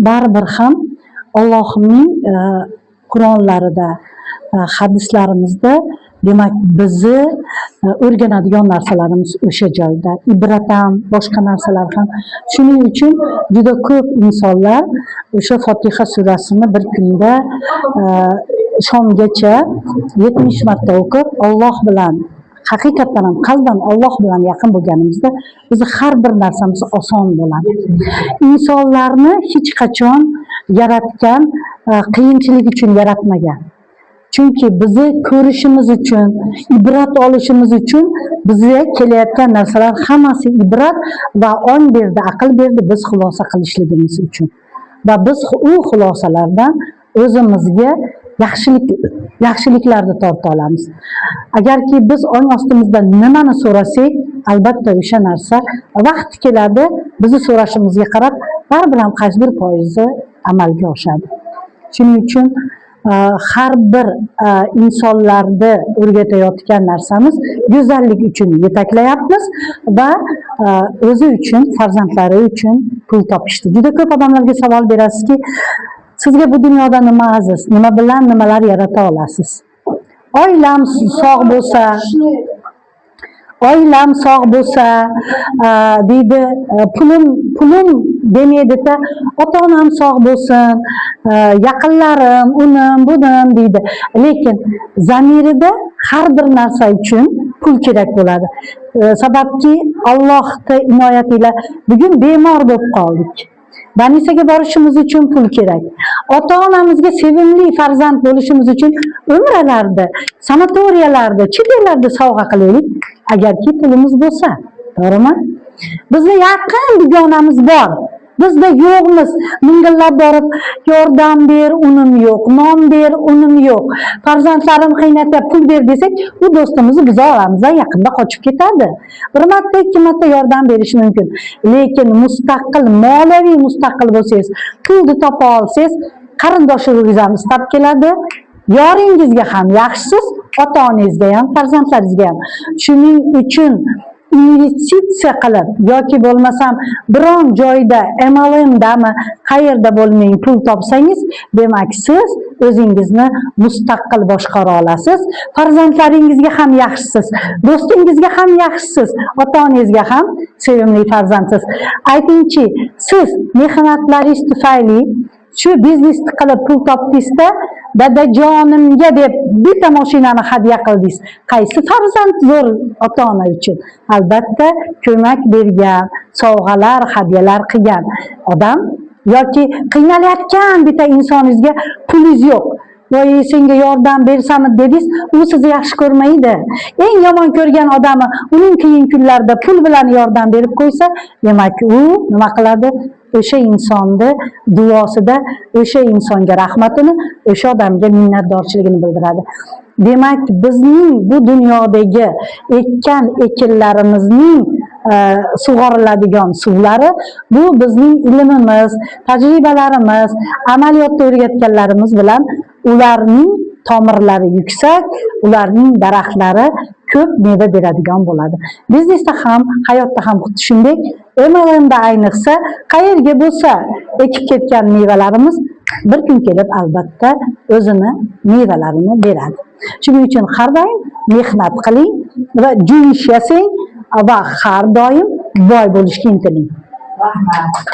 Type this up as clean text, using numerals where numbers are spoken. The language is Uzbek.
baribir ham Allohning Qur'onlarida, hadislarimizda demak bizni o'rganadigan narsalarimiz o'sha joyda, ibrat ham, boshqa narsalar ham. Shuning uchun juda ko'p insonlar o'sha Fotiha surasini bir kunda shomgacha 70 marta o'qib, Alloh bilan haqiqatan ham qalban Alloh bilan yaqin bo'lganimizda bizni har bir narsamiz oson bo'ladi. Insonlarni hech qachon yaratgan qiyinchilik uchun yaratmagan. Chunki bizni ko'rishimiz uchun, ibrat olishimiz uchun bizga kelayotgan narsalar hammasi ibrat va ong berdi, aql berdi biz xulosa qilishligimiz uchun. Va biz u xulosalardan o'zimizga yaxshiliklarni torta olamiz. Agarki biz ong ostimizda nimani so'rasak, albatta o'sha narsa vaqti keladi, bizni so'rashimizga qarab baribir ham qaysi bir foizi amalga oshadi. Shuning uchun har bir insonlarni o'rgatayotgan narsamiz go'zallik uchun yetaklayapmiz va o'zi uchun, farzandlari uchun pul topishdi. Juda ko'p odamlarga savol berasizki, sizga bu dunyoda nima aziz, nima bilan nimalar yarata olasiz? Oilam sog' bo'lsa, deydi, pulim demaydi-da, ota-onam sog' bo'lsin, yaqinlarim, unim, bunim deydi. Lekin zamirida har bir narsa uchun pul kerak bo'ladi. Sababki Allohning inoyati bilan bugun bemor bo'lib qoldik. Banisaga borishimiz uchun pul kerak. Ota-onamizga sevimli farzand bo'lishimiz uchun umralarda, sanatoriyalarda, chet ellarda sovg'a qilaylik, agarki pulimiz bo'lsa. To'g'rimi? Bizda yaqin dugonamiz bor. Bizda yo'qmiz. Ming'illab borib, yordam ber, unim yo'q, non ber, unim yo'q. Farzandlarim qiynatyapti, pul ber desak, u do'stimizni biz oramizdan yaqinda qochib ketadi. Bir marta, ikki marta yordam berishi mumkin. Lekin mustaqil, moliyaviy mustaqil bo'lsangiz, pulni topa olsangiz, qarindoshingiz ham istab keladi. Yoringizga ham yaxshisiz, ota-onangizga ham, farzandlaringizga ham. Shuning uchun investitsiya qilib yoki bo'lmasam biron joyda MLMdami, qayerda bo'lmang pul topsangiz, demak siz o'zingizni mustaqil boshqara olasiz. Farzandlaringizga ham yaxshisiz, do'stingizga ham yaxshisiz, ota-onangizga ham sevimli farzandsiz. Aytingchi, siz mehnatlaringiz tufayli shu biznesni qilib pul topdingizda, dadajonimga deb bitta mashinani hadya qildingiz. Qaysi farzand zo'r ota-ona uchun? Albatta, ko'mak bergan, sovg'alar, hadyalar qilgan odam yoki qiynalayotgan bitta insoningizga pulingiz yo'q. Voy, senga yordam bersammi dedingiz, u sizni yaxshi ko'rmaydi. Eng yomon ko'rgan odami uning qiyin kunlarda pul bilan yordam berib qo'ysa, demak u nima qiladi? O'sha insonni duosida o'sha insonga rahmatini, o'sha odamga minnatdorchiligini bildiradi. Demak, bizning bu dunyodagi ekkan ekinlarimizning sug'oriladigan suvlari bu bizning ilmimiz, tajribalarimiz, amaliyotda o'rgatganlarimiz bilan ularning tomirlari yuksak, ularning daraxtlari ko'p meva beradigan bo'ladi. Biznesda ham, hayotda ham xuddi shunday. MLMda ayniqsa, qayerga bo'lsa ekib ketgan mevalarimiz bir kun kelib albatta o'zini mevalarini beradi. Shuning uchun har doim mehnat qiling va juyush yasang va har doim boy bo'lishga intiling.